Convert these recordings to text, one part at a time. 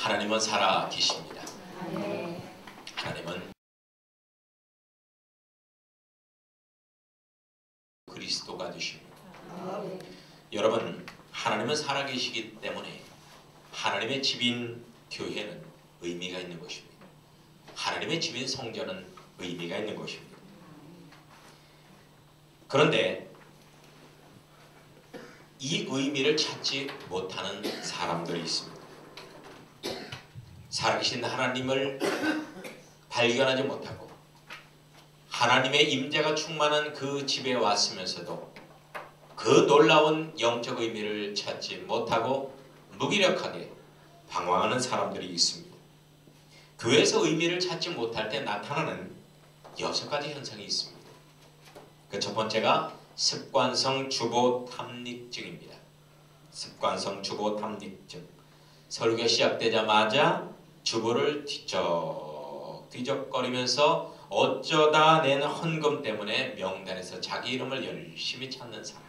하나님은 살아 계십니다. 하나님은 그리스도가 되십니다. 여러분, 하나님은 살아 계시기 때문에 하나님의 집인 교회는 의미가 있는 것입니다. 하나님의 집인 성전은 의미가 있는 것입니다. 그런데 이 의미를 찾지 못하는 사람들이 있습니다. 살아계신 하나님을 발견하지 못하고 하나님의 임재가 충만한 그 집에 왔으면서도 그 놀라운 영적 의미를 찾지 못하고 무기력하게 방황하는 사람들이 있습니다. 교회에서 의미를 찾지 못할 때 나타나는 6가지 현상이 있습니다. 그 첫 번째가 습관성 주보 탐닉증입니다. 습관성 주보 탐닉증. 설교 시작되자마자 주보를 뒤적거리면서 어쩌다 낸 헌금 때문에 명단에서 자기 이름을 열심히 찾는 사람.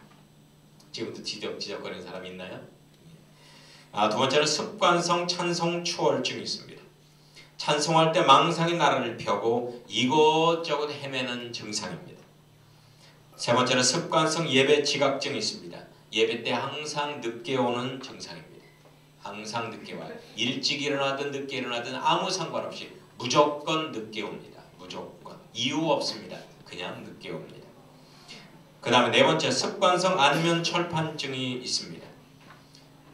지금도 뒤적거리는 사람이 있나요? 두 번째는 습관성 찬송 추월증이 있습니다. 찬송할 때 망상이 나라를 펴고 이것저것 헤매는 증상입니다. 세 번째는 습관성 예배 지각증이 있습니다. 예배 때 항상 늦게 오는 증상입니다. 항상 늦게 와요. 일찍 일어나든 늦게 일어나든 아무 상관없이 무조건 늦게 옵니다. 무조건. 이유 없습니다. 그냥 늦게 옵니다. 그 다음에 네 번째 습관성 안면 철판증이 있습니다.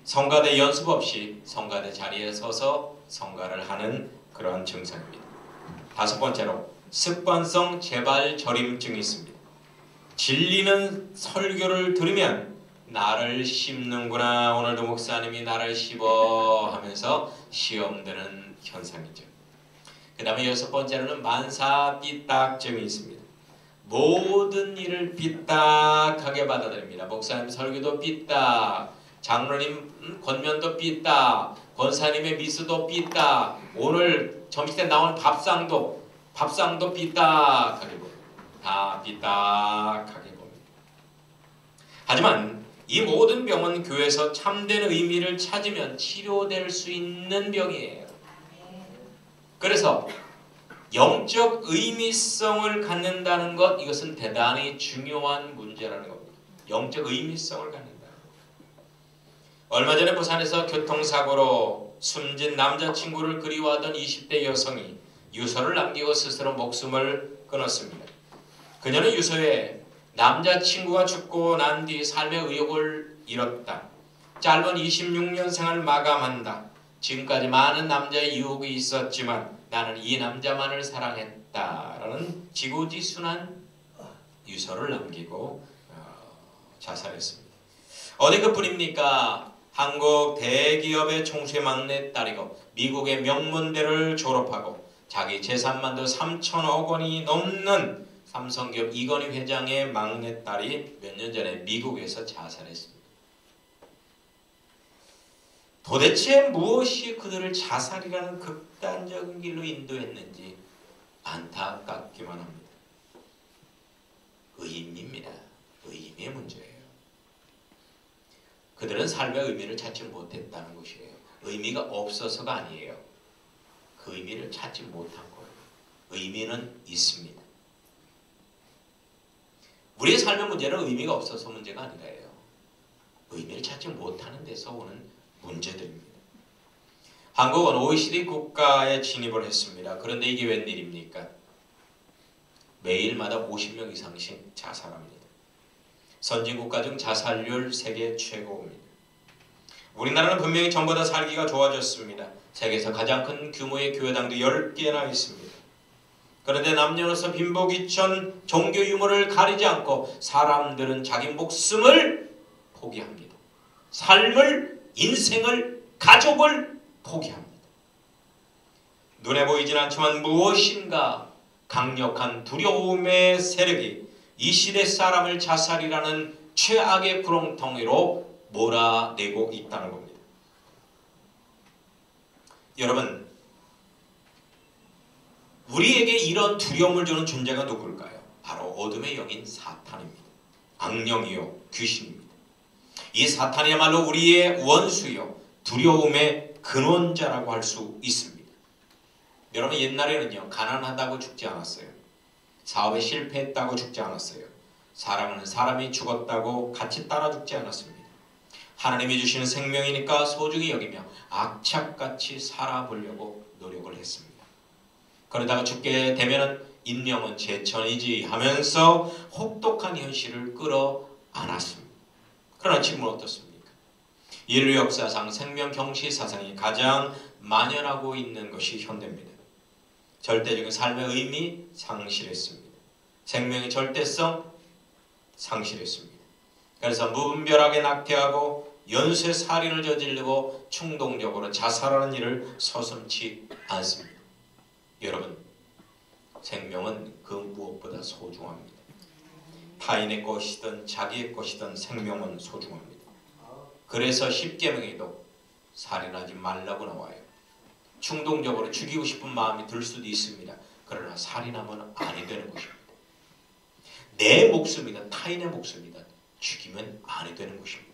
성가대 연습 없이 성가대 자리에 서서 성가를 하는 그러한 증상입니다. 다섯 번째로 습관성 재발저림증이 있습니다. 진리는 설교를 들으면 나를 씹는구나, 오늘도 목사님이 나를 씹어 하면서 시험 드는 현상이죠. 그 다음에 여섯 번째로는 만사삐딱증이 있습니다. 모든 일을 삐딱하게 받아들입니다. 목사님 설교도 삐딱, 장로님 권면도 삐딱, 권사님의 미수도 삐딱, 오늘 점심 때 나온 밥상도 삐딱하게 봅니다. 다 삐딱하게 봅니다. 하지만 이 모든 병은 교회에서 참된 의미를 찾으면 치료될 수 있는 병이에요. 그래서 영적 의미성을 갖는다는 것, 이것은 대단히 중요한 문제라는 겁니다. 영적 의미성을 갖는다. 얼마 전에 부산에서 교통사고로 숨진 남자친구를 그리워하던 20대 여성이 유서를 남기고 스스로 목숨을 끊었습니다. 그녀는 유서에 남자친구가 죽고 난 뒤 삶의 의욕을 잃었다. 짧은 26년 생을 마감한다. 지금까지 많은 남자의 유혹이 있었지만 나는 이 남자만을 사랑했다. 라는 지고지순한 유서를 남기고 자살했습니다. 어디 그뿐입니까? 한국 대기업의 총수의 막내딸이고 미국의 명문대를 졸업하고 자기 재산만도 3천억 원이 넘는 삼성기업 이건희 회장의 막내딸이 몇 년 전에 미국에서 자살했습니다. 도대체 무엇이 그들을 자살이라는 극단적인 길로 인도했는지 안타깝기만 합니다. 의미입니다. 의미의 문제예요. 그들은 삶의 의미를 찾지 못했다는 것이에요. 의미가 없어서가 아니에요. 그 의미를 찾지 못한 거예요. 의미는 있습니다. 우리의 삶의 문제는 의미가 없어서 문제가 아니라요. 의미를 찾지 못하는 데서 오는 문제들입니다. 한국은 OECD 국가에 진입을 했습니다. 그런데 이게 웬일입니까? 매일마다 50명 이상씩 자살합니다. 선진국가 중 자살률 세계 최고입니다. 우리나라는 분명히 전보다 살기가 좋아졌습니다. 세계에서 가장 큰 규모의 교회당도 10개나 있습니다. 그런데 남녀노소 빈부귀천 종교 유무를 가리지 않고 사람들은 자기 목숨을 포기합니다. 삶을, 인생을, 가족을 포기합니다. 눈에 보이진 않지만 무엇인가 강력한 두려움의 세력이 이 시대 사람을 자살이라는 최악의 구렁텅이로 몰아내고 있다는 겁니다. 여러분, 우리에게 이런 두려움을 주는 존재가 누굴까요? 바로 어둠의 영인 사탄입니다. 악령이요, 귀신입니다. 이 사탄이야말로 우리의 원수요, 두려움의 근원자라고 할 수 있습니다. 여러분, 옛날에는요, 가난하다고 죽지 않았어요. 사업에 실패했다고 죽지 않았어요. 사랑하는 사람이 죽었다고 같이 따라 죽지 않았습니다. 하나님이 주시는 생명이니까 소중히 여기며 악착같이 살아보려고 노력을 했습니다. 그러다가 죽게 되면은 인명은 제천이지 하면서 혹독한 현실을 끌어안았습니다. 그러나 지금은 어떻습니까? 인류 역사상 생명 경시 사상이 가장 만연하고 있는 것이 현대입니다. 절대적인 삶의 의미 상실했습니다. 생명의 절대성 상실했습니다. 그래서 무분별하게 낙태하고 연쇄 살인을 저지르고 충동적으로 자살하는 일을 서슴지 않습니다. 여러분, 생명은 그 무엇보다 소중합니다. 타인의 것이든 자기의 것이든 생명은 소중합니다. 그래서 십계명에도 살인하지 말라고 나와요. 충동적으로 죽이고 싶은 마음이 들 수도 있습니다. 그러나 살인하면 아니 되는 것입니다. 내 목숨이든 타인의 목숨이든 죽이면 아니 되는 것입니다.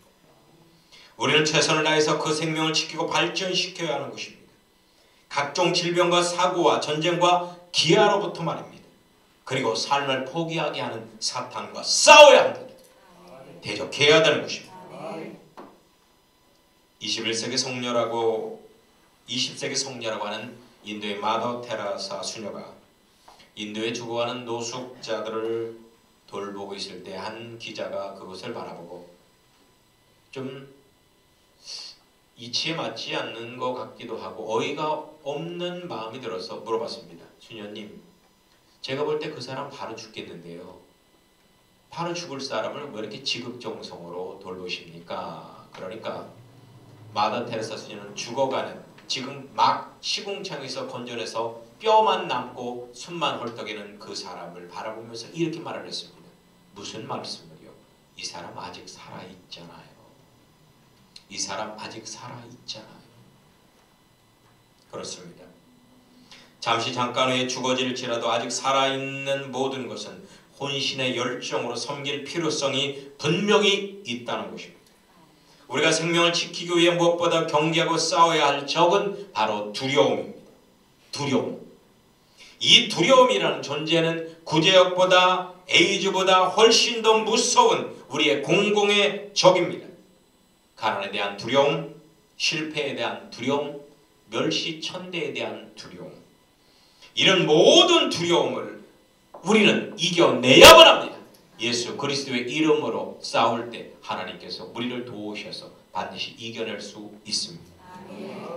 우리는 최선을 다해서 그 생명을 지키고 발전시켜야 하는 것입니다. 각종 질병과 사고와 전쟁과 기아로부터 말입니다. 그리고 삶을 포기하게 하는 사탄과 싸워야 한다. 대적해야 되는 것입니다. 21세기 성녀라고 20세기 성녀라고 하는 인도의 마더 테라사 수녀가 인도에 죽어가는 노숙자들을 돌보고 있을 때 한 기자가 그것을 바라보고 좀 이치에 맞지 않는 것 같기도 하고 어이가 없는 마음이 들어서 물어봤습니다. 수녀님, 제가 볼 때 그 사람 바로 죽겠는데요. 바로 죽을 사람을 왜 이렇게 지극정성으로 돌보십니까? 그러니까 마더 테레사 수녀는 죽어가는, 지금 막 시궁창에서 건져내서 뼈만 남고 숨만 헐떡이는 그 사람을 바라보면서 이렇게 말을 했습니다. 무슨 말씀을요? 이 사람 아직 살아있잖아요. 이 사람 아직 살아있잖아요. 그렇습니다. 잠시 잠깐 후에 죽어질지라도 아직 살아있는 모든 것은 혼신의 열정으로 섬길 필요성이 분명히 있다는 것입니다. 우리가 생명을 지키기 위해 무엇보다 경계하고 싸워야 할 적은 바로 두려움입니다. 두려움. 이 두려움이라는 존재는 구제역보다 에이즈보다 훨씬 더 무서운 우리의 공공의 적입니다. 가난에 대한 두려움, 실패에 대한 두려움, 멸시천대에 대한 두려움. 이런 모든 두려움을 우리는 이겨내야만 합니다. 예수 그리스도의 이름으로 싸울 때 하나님께서 우리를 도우셔서 반드시 이겨낼 수 있습니다.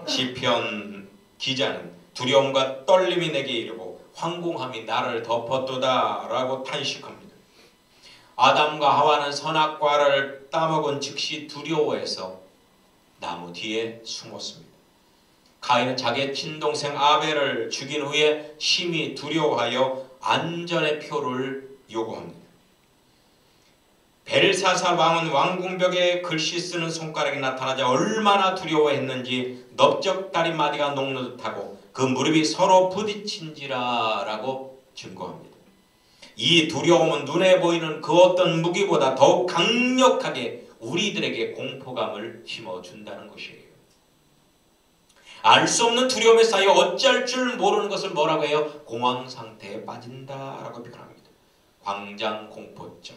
시편 기자는 두려움과 떨림이 내게 이르고 황공함이 나를 덮었도다 라고 탄식합니다. 아담과 하와는 선악과를 따먹은 즉시 두려워해서 나무 뒤에 숨었습니다. 가인은 자기의 친동생 아벨을 죽인 후에 심히 두려워하여 안전의 표를 요구합니다. 벨사살 왕은 왕궁벽에 글씨 쓰는 손가락이 나타나자 얼마나 두려워했는지 넓적다리 마디가 녹노릇하고 그 무릎이 서로 부딪힌지라 라고 증거합니다. 이 두려움은 눈에 보이는 그 어떤 무기보다 더욱 강력하게 우리들에게 공포감을 심어준다는 것이에요. 알 수 없는 두려움에 쌓여 어찌할 줄 모르는 것을 뭐라고 해요? 공황상태에 빠진다라고 표현합니다. 광장공포증,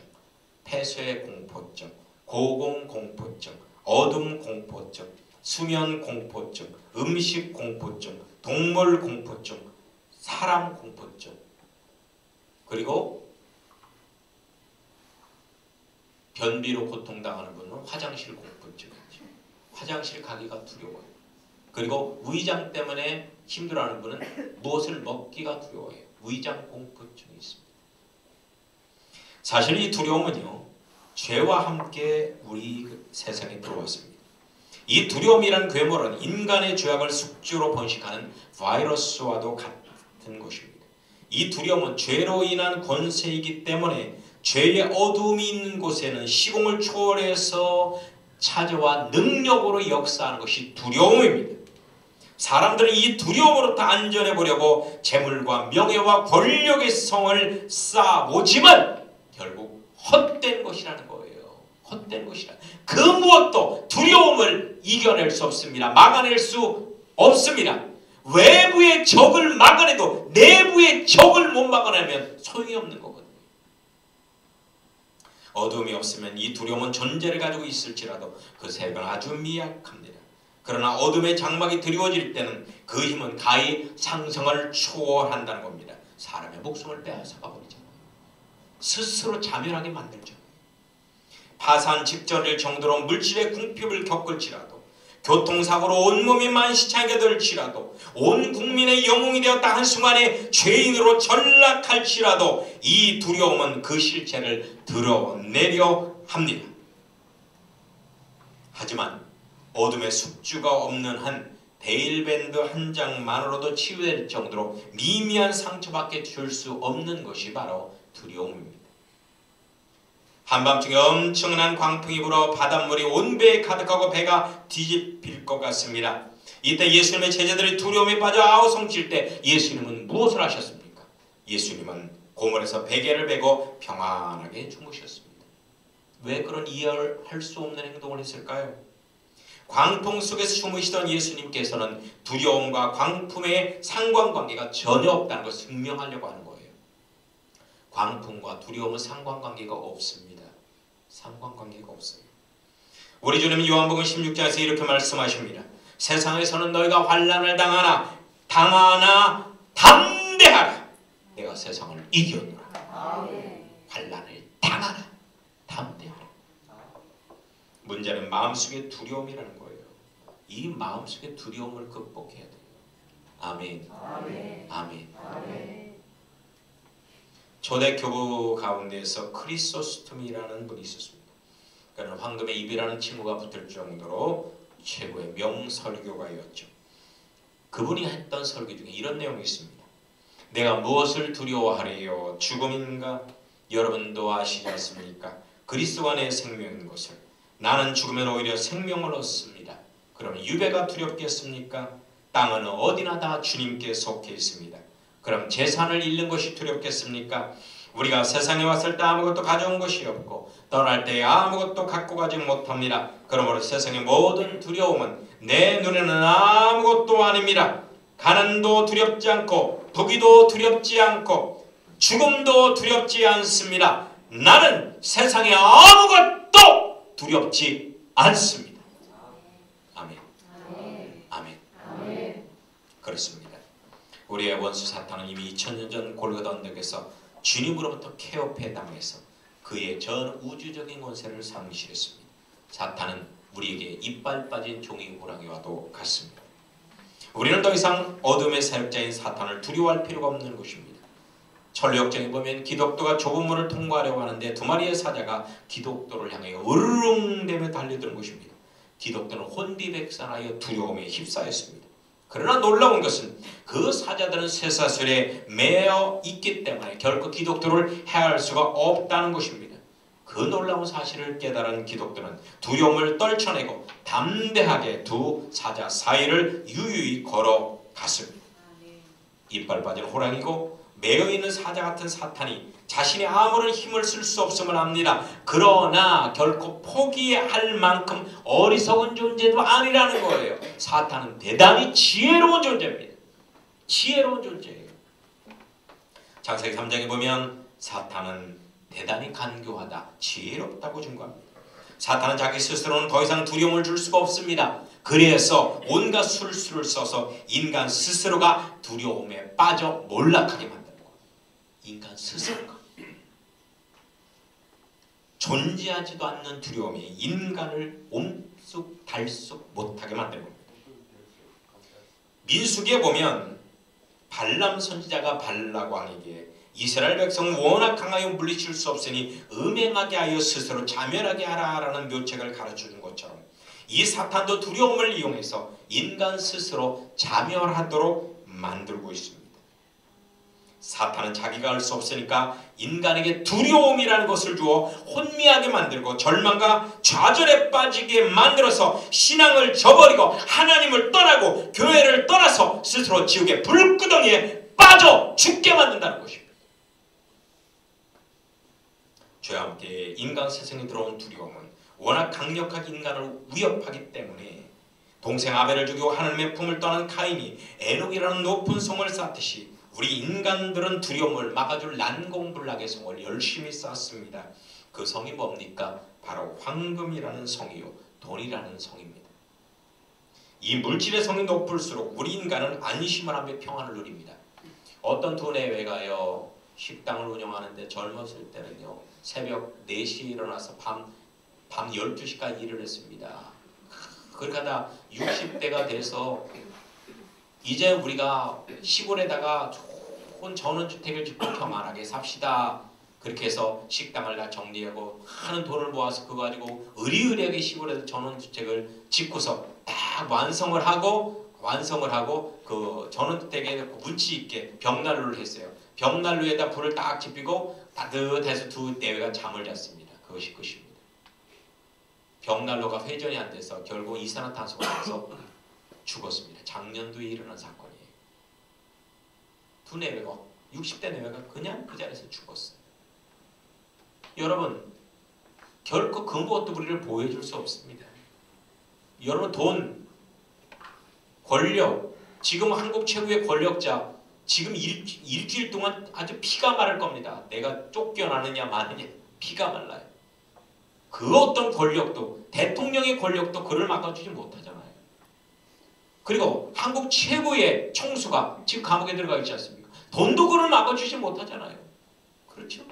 폐쇄공포증, 고공공포증, 어둠공포증, 수면공포증, 음식공포증, 동물공포증, 사람공포증, 그리고 변비로 고통당하는 분은 화장실 공포증이죠. 화장실 가기가 두려워요. 그리고 위장 때문에 힘들어하는 분은 무엇을 먹기가 두려워해요. 위장 공포증이 있습니다. 사실 이 두려움은요, 죄와 함께 우리 세상에 들어왔습니다. 이 두려움이란 괴물은 인간의 죄악을 숙주로 번식하는 바이러스와도 같은 것입니다. 이 두려움은 죄로 인한 권세이기 때문에 죄의 어둠이 있는 곳에는 시공을 초월해서 찾아와 능력으로 역사하는 것이 두려움입니다. 사람들은 이 두려움으로부터 안전해 보려고 재물과 명예와 권력의 성을 쌓아보지만 결국 헛된 것이라는 거예요. 헛된 것이라. 그 무엇도 두려움을 이겨낼 수 없습니다. 막아낼 수 없습니다. 외부의 적을 막아내도 내부의 적을 못 막아내면 소용이 없는 거거든요. 어둠이 없으면 이 두려움은 존재를 가지고 있을지라도 그 색은 아주 미약합니다. 그러나 어둠의 장막이 드리워질 때는 그 힘은 가히 상성을 초월한다는 겁니다. 사람의 목숨을 빼앗아가 버리잖아요. 스스로 자멸하게 만들죠. 파산 직전일 정도로 물질의 궁핍을 겪을지라도, 교통사고로 온몸이 만시창게 될지라도, 온 국민의 영웅이 되었다 한순간에 죄인으로 전락할지라도 이 두려움은 그 실체를 드러내려 합니다. 하지만 어둠의 숙주가 없는 한 데일밴드 한 장만으로도 치유될 정도로 미미한 상처밖에 줄 수 없는 것이 바로 두려움입니다. 한밤중에 엄청난 광풍이 불어 바닷물이 온 배에 가득하고 배가 뒤집힐 것 같습니다. 이때 예수님의 제자들이 두려움에 빠져 아우성칠 때 예수님은 무엇을 하셨습니까? 예수님은 고물에서 베개를 베고 평안하게 주무셨습니다. 왜 그런 이해할 수 없는 행동을 했을까요? 광풍 속에서 주무시던 예수님께서는 두려움과 광풍의 상관관계가 전혀 없다는 것을 증명하려고 하는 거예요. 광풍과 두려움은 상관관계가 없습니다. 상관관계가 없어요. 우리 주님은 요한복음 16장에서 이렇게 말씀하십니다. 세상에서는 너희가 환난을 당하나 담대하라. 내가 세상을 이겼노라. 환난을 당하나 담대하라. 문제는 마음속의 두려움이라는 거예요. 이 마음속의 두려움을 극복해야 돼요. 아멘. 아멘. 아멘. 아멘. 초대 교부 가운데에서 크리소스톰이라는 분이 있었습니다. 그는 황금의 입이라는 칭호가 붙을 정도로 최고의 명설교가였죠. 그분이 했던 설교 중에 이런 내용이 있습니다. 내가 무엇을 두려워하래요? 죽음인가? 여러분도 아시지 않습니까? 그리스도 안에 생명인 것을. 나는 죽으면 오히려 생명을 얻습니다. 그럼 유배가 두렵겠습니까? 땅은 어디나 다 주님께 속해 있습니다. 그럼 재산을 잃는 것이 두렵겠습니까? 우리가 세상에 왔을 때 아무것도 가져온 것이 없고 떠날 때 아무것도 갖고 가지 못합니다. 그러므로 세상의 모든 두려움은 내 눈에는 아무것도 아닙니다. 가난도 두렵지 않고 부귀도 두렵지 않고 죽음도 두렵지 않습니다. 나는 세상에 아무것도 두렵지 않습니다. 아멘. 아멘. 아멘. 그렇습니다. 우리의 원수 사탄은 이미 2000년 전 골고다 언덕에서 주님으로부터 케어패 당해서 그의 전 우주적인 권세를 상실했습니다. 사탄은 우리에게 이빨 빠진 종이 호랑이와도 같습니다. 우리는 더 이상 어둠의 사역자인 사탄을 두려워할 필요가 없는 것입니다. 천류역정에 보면 기독도가 좁은 문을 통과하려고 하는데 두 마리의 사자가 기독도를 향해 으르릉대며 달려드는 것입니다. 기독도는 혼비백산하여 두려움에 휩싸였습니다. 그러나 놀라운 것은 그 사자들은 쇠사슬에 매어 있기 때문에 결코 기독도를 해할 수가 없다는 것입니다. 그 놀라운 사실을 깨달은 기독도는 두려움을 떨쳐내고 담대하게 두 사자 사이를 유유히 걸어갔습니다. 이빨 빠진 호랑이고 매어있는 사자 같은 사탄이 자신이 아무런 힘을 쓸 수 없음을 압니다. 그러나 결코 포기할 만큼 어리석은 존재도 아니라는 거예요. 사탄은 대단히 지혜로운 존재입니다. 지혜로운 존재예요. 창세기 3장에 보면 사탄은 대단히 간교하다, 지혜롭다고 증거합니다. 사탄은 자기 스스로는 더 이상 두려움을 줄 수가 없습니다. 그래서 온갖 술수를 써서 인간 스스로가 두려움에 빠져 몰락하게 만드는 거예요. 인간 스스로가. 존재하지도 않는 두려움이 인간을 옴쑥달쑥 못하게 만드는 겁니다. 민수기에 보면 발람 선지자가 발락왕에게 이스라엘 백성은 워낙 강하여 물리칠 수 없으니 음행하게 하여 스스로 자멸하게 하라라는 묘책을 가르쳐준 것처럼 이 사탄도 두려움을 이용해서 인간 스스로 자멸하도록 만들고 있습니다. 사탄은 자기가 할 수 없으니까 인간에게 두려움이라는 것을 주어 혼미하게 만들고 절망과 좌절에 빠지게 만들어서 신앙을 저버리고 하나님을 떠나고 교회를 떠나서 스스로 지옥의 불구덩이에 빠져 죽게 만든다는 것입니다. 죄와 함께 인간 세상에 들어온 두려움은 워낙 강력하게 인간을 위협하기 때문에 동생 아벨을 죽이고 하나님의 품을 떠난 카인이 에녹이라는 높은 성을 쌓듯이 우리 인간들은 두려움을 막아줄 난공불락의 성을 열심히 쌓습니다. 그 성이 뭡니까? 바로 황금이라는 성이요, 돈이라는 성입니다. 이 물질의 성이 높을수록 우리 인간은 안심을 하며 평안을 누립니다. 어떤 두 내외가요, 식당을 운영하는데 젊었을 때는요, 새벽 4시에 일어나서 밤 12시까지 일을 했습니다. 그렇게 하다 60대가 돼서 이제 우리가 시골에다가 좋은 전원주택을 짓고 평안하게 삽시다. 그렇게 해서 식당을 다 정리하고 하는 돈을 모아서 그거 가지고 의리의리하게 시골에서 전원주택을 짓고서 딱 완성을 하고 그 전원주택에 문치 있게 벽난로를 했어요. 벽난로에다 불을 딱 지피고 따뜻해서 두 내외가 잠을 잤습니다. 그것이 끝입니다. 벽난로가 회전이 안 돼서 결국 이산화탄소가 나서 죽었습니다. 작년도에 일어난 사건이에요. 두 내외가 60대 내외가 그냥 그 자리에서 죽었어요. 여러분, 결코 그 무엇도 우리를 보호해줄 수 없습니다. 여러분, 돈, 권력, 지금 한국 최고의 권력자, 지금 일주일 동안 아주 피가 마를 겁니다. 내가 쫓겨나느냐 마느냐 피가 말라요. 그 어떤 권력도, 대통령의 권력도 그를 막아주지 못하잖아요. 그리고 한국 최고의 총수가 지금 감옥에 들어가 있지 않습니까? 돈도 그를 막아주지 못하잖아요. 그렇죠?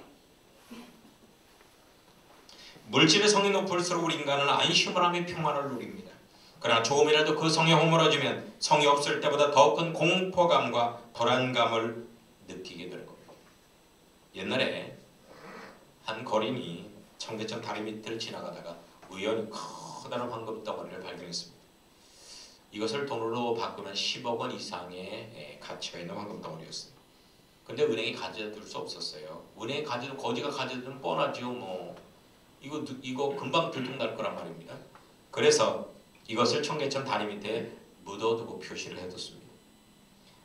물질의 성이 높을수록 우리 인간은 안심을 하며 평안을 누립니다. 그러나 조금이라도 그 성에 허물어지면 성이 없을 때보다 더 큰 공포감과 불안감을 느끼게 될 겁니다. 옛날에 한 거린이 청계천 다리 밑을 지나가다가 우연히 커다란 황금 덩어리를 발견했습니다. 이것을 돈으로 바꾸면 10억 원 이상의 가치가 있는 황금 덩어리였어요. 근데 은행이 가져둘 수 없었어요. 은행이 가져도 거지가 가져두면 뻔하죠. 이거 금방 들통날 거란 말입니다. 그래서 이것을 청계천 다리 밑에 묻어두고 표시를 해뒀습니다.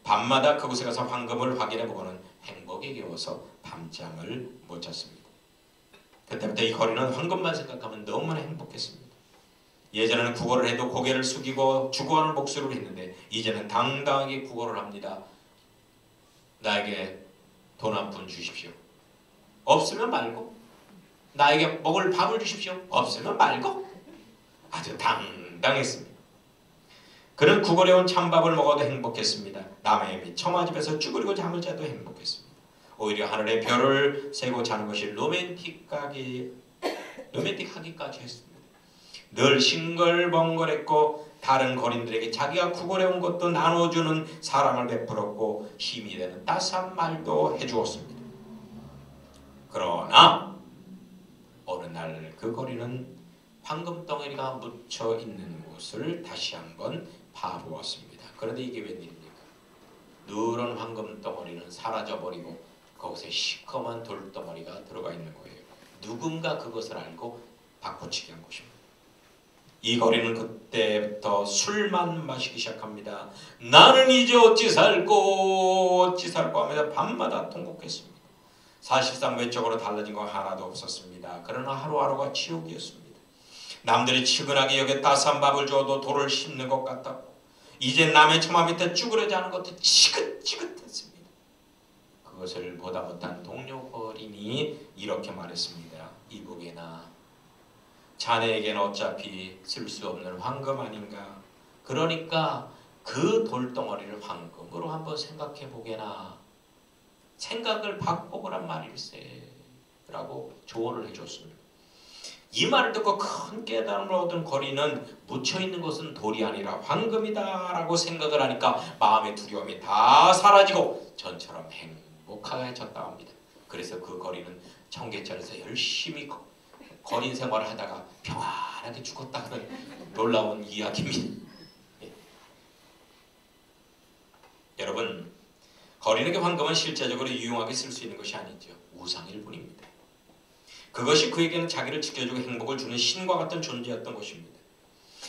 밤마다 그곳에 가서 황금을 확인해보고는 행복에 겨워서 밤잠을 못 잤습니다. 그때부터 이 거리는 황금만 생각하면 너무나 행복했습니다. 예전에는 구걸을 해도 고개를 숙이고 죽어가는 목소리를 했는데 이제는 당당하게 구걸을 합니다. 나에게 돈 한 푼 주십시오. 없으면 말고. 나에게 먹을 밥을 주십시오. 없으면 말고. 아주 당당했습니다. 그는 구걸해온 찬밥을 먹어도 행복했습니다. 남의 밑 처마집에서 쭈그리고 잠을 자도 행복했습니다. 오히려 하늘에 별을 세고 자는 것이 로맨틱하기까지 했습니다. 늘 싱글벙글했고 다른 거린들에게 자기가 구걸해온 것도 나눠주는 사랑을 베풀었고 힘이 되는 따스한 말도 해주었습니다. 그러나 어느 날 그 거리는 황금 덩어리가 묻혀 있는 곳을 다시 한번 파보았습니다. 그런데 이게 웬일입니까? 누런 황금 덩어리는 사라져버리고 거기에 시커먼 돌덩어리가 들어가 있는 거예요. 누군가 그것을 알고 바꿔치기 한 것입니다. 이 거리는 그때부터 술만 마시기 시작합니다. 나는 이제 어찌 살고 하면서 밤마다 통곡했습니다. 사실상 외적으로 달라진 건 하나도 없었습니다. 그러나 하루하루가 지옥이었습니다. 남들이 측은하게 여겨 따스한 밥을 줘도 돌을 씹는 것 같았고 이제 남의 처마 밑에 쭈그려 자는 것도 지긋지긋했습니다. 그것을 보다 못한 동료 거린이 이렇게 말했습니다. 이보게나 자네에게는 어차피 쓸 수 없는 황금 아닌가. 그러니까 그 돌덩어리를 황금으로 한번 생각해 보게나. 생각을 바꿔보란 말일세 라고 조언을 해줬습니다. 이 말을 듣고 큰 깨달음을 얻은 거리는 묻혀있는 것은 돌이 아니라 황금이다 라고 생각을 하니까 마음의 두려움이 다 사라지고 전처럼 행복해졌다고 합니다. 그래서 그 거리는 청계천에서 열심히 거린 생활을 하다가 평안하게 죽었다는 놀라운 이야기입니다. 여러분, 거린에게 황금은 실제적으로 유용하게 쓸 수 있는 것이 아니죠. 우상일 뿐입니다. 그것이 그에게는 자기를 지켜주고 행복을 주는 신과 같은 존재였던 것입니다.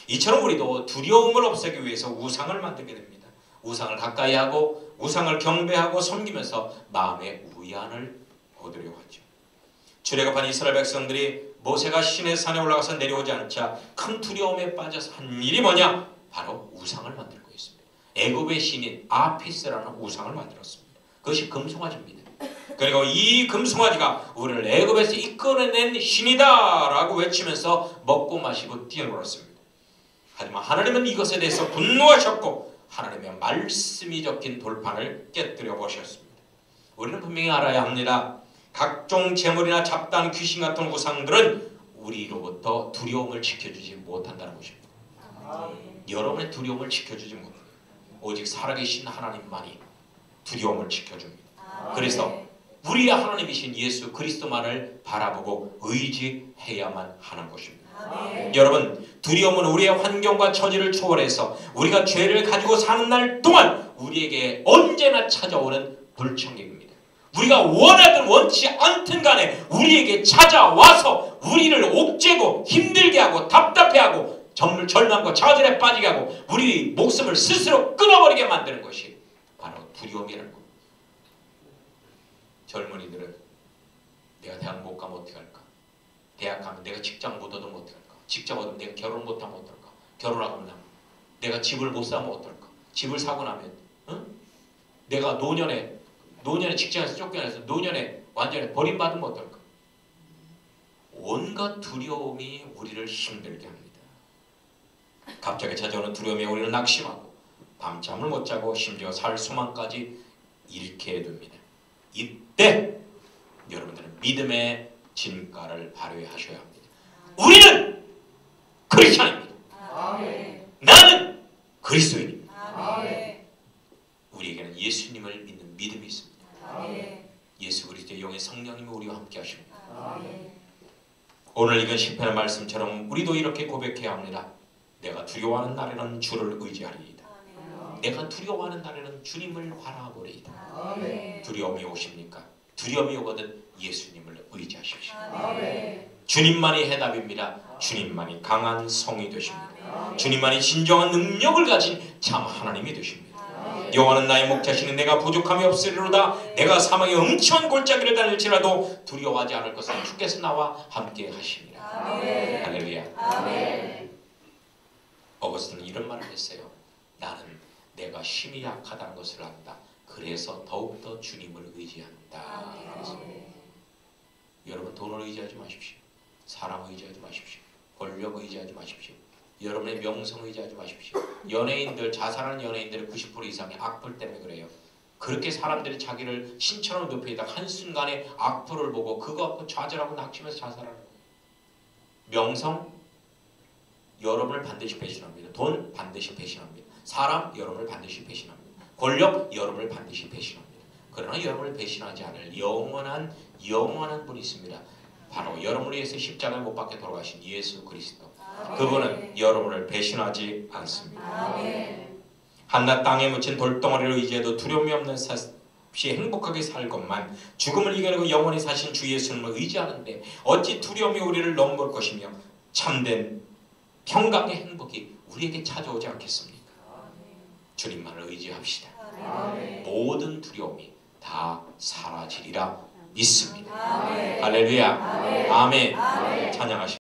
이처럼 우리도 두려움을 없애기 위해서 우상을 만들게 됩니다. 우상을 가까이 하고 우상을 경배하고 섬기면서 마음의 위안을 얻으려고 하죠. 출애굽한 이스라엘 백성들이 모세가 시내 산에 올라가서 내려오지 않자 큰 두려움에 빠져서 한 일이 뭐냐? 바로 우상을 만들고 있습니다. 애굽의 신인 아피스라는 우상을 만들었습니다. 그것이 금송아지입니다. 그리고 이 금송아지가 우리를 애굽에서 이끌어낸 신이다 라고 외치면서 먹고 마시고 뛰어놀았습니다. 하지만 하나님은 이것에 대해서 분노하셨고 하나님의 말씀이 적힌 돌판을 깨뜨려 보셨습니다. 우리는 분명히 알아야 합니다. 각종 재물이나 잡다한 귀신 같은 우상들은 우리로부터 두려움을 지켜주지 못한다는 것입니다. 여러분의 두려움을 지켜주지 못해요. 오직 살아계신 하나님만이 두려움을 지켜줍니다. 그래서 우리의 하나님이신 예수 그리스도만을 바라보고 의지해야만 하는 것입니다. 여러분, 두려움은 우리의 환경과 처지를 초월해서 우리가 죄를 가지고 사는 날 동안 우리에게 언제나 찾아오는 불청객입니다. 우리가 원하든 원치 않든 간에 우리에게 찾아와서 우리를 옥죄고 힘들게 하고 답답해하고 절망과 좌절에 빠지게 하고 우리 목숨을 스스로 끊어버리게 만드는 것이 바로 두려움이라는 겁니다. 젊은이들은 내가 대학 못 가면 어떻게 할까? 대학 가면 내가 직장 못 얻으면 어떻게 할까? 직장 얻으면 내가 결혼 못하면 어떨까? 결혼하고 나면 내가 집을 못 사면 어떨까? 집을 사고 나면 내가 노년에 직장에서 쫓겨나서 노년에 완전히 버림받으면 어떨까? 온갖 두려움이 우리를 힘들게 합니다. 갑자기 찾아오는 두려움에 우리는 낙심하고 밤잠을 못 자고 심지어 살 소망까지 잃게 됩니다. 이때 여러분들은 믿음의 진가를 발휘하셔야 합니다. 우리는 크리스찬입니다. 나는 그리스도인입니다. 우리에게는 예수님을 믿는 믿음이 있습니다. 예수 그리스도의 영의 성령님이 우리와 함께 하십니다. 오늘 읽은 시편의 말씀처럼 우리도 이렇게 고백해야 합니다. 내가 두려워하는 날에는 주를 의지하리이다. 내가 두려워하는 날에는 주님을 바라보리이다. 두려움이 오십니까? 두려움이 오거든 예수님을 의지하십시오. 주님만이 해답입니다. 주님만이 강한 성이 되십니다. 주님만이 진정한 능력을 가진 참 하나님이 되십니다. 여호와는 나의 목자시니 내가 부족함이 없으리로다. 내가 사망의 음침한 골짜기를 다닐지라도 두려워하지 않을 것은 주께서 나와 함께 하십니다. 할렐루야. 어거스틴은 이런 말을 했어요. 나는 내가 힘이 약하다는 것을 안다. 그래서 더욱더 주님을 의지한다. 여러분, 돈을 의지하지 마십시오. 사람 의지하지 마십시오. 권력 의지하지 마십시오. 여러분의 명성 의지하지 마십시오. 연예인들, 자살하는 연예인들의 90% 이상이 악플 때문에 그래요. 그렇게 사람들이 자기를 신처럼 높이다가 한순간에 악플을 보고 그거 갖고 좌절하고 낙심해서 자살하는 거예요. 명성, 여러분을 반드시 배신합니다. 돈 반드시 배신합니다. 사람, 여러분을 반드시 배신합니다. 권력, 여러분을 반드시 배신합니다. 그러나 여러분을 배신하지 않을 영원한 분이 있습니다. 바로 여러분을 위해서 십자가에 못 박혀 돌아가신 예수 그리스도. 그분은 여러분을 배신하지 않습니다. 한낱 땅에 묻힌 돌덩어리를 의지해도 두려움이 없는 없이 행복하게 살것만 죽음을 이겨내고 영원히 사신 주 예수님을 의지하는데 어찌 두려움이 우리를 넘볼 것이며 참된 평강의 행복이 우리에게 찾아오지 않겠습니까? 주님만을 의지합시다. 모든 두려움이 다 사라지리라 믿습니다. 할렐루야. 아멘. 찬양하십시오.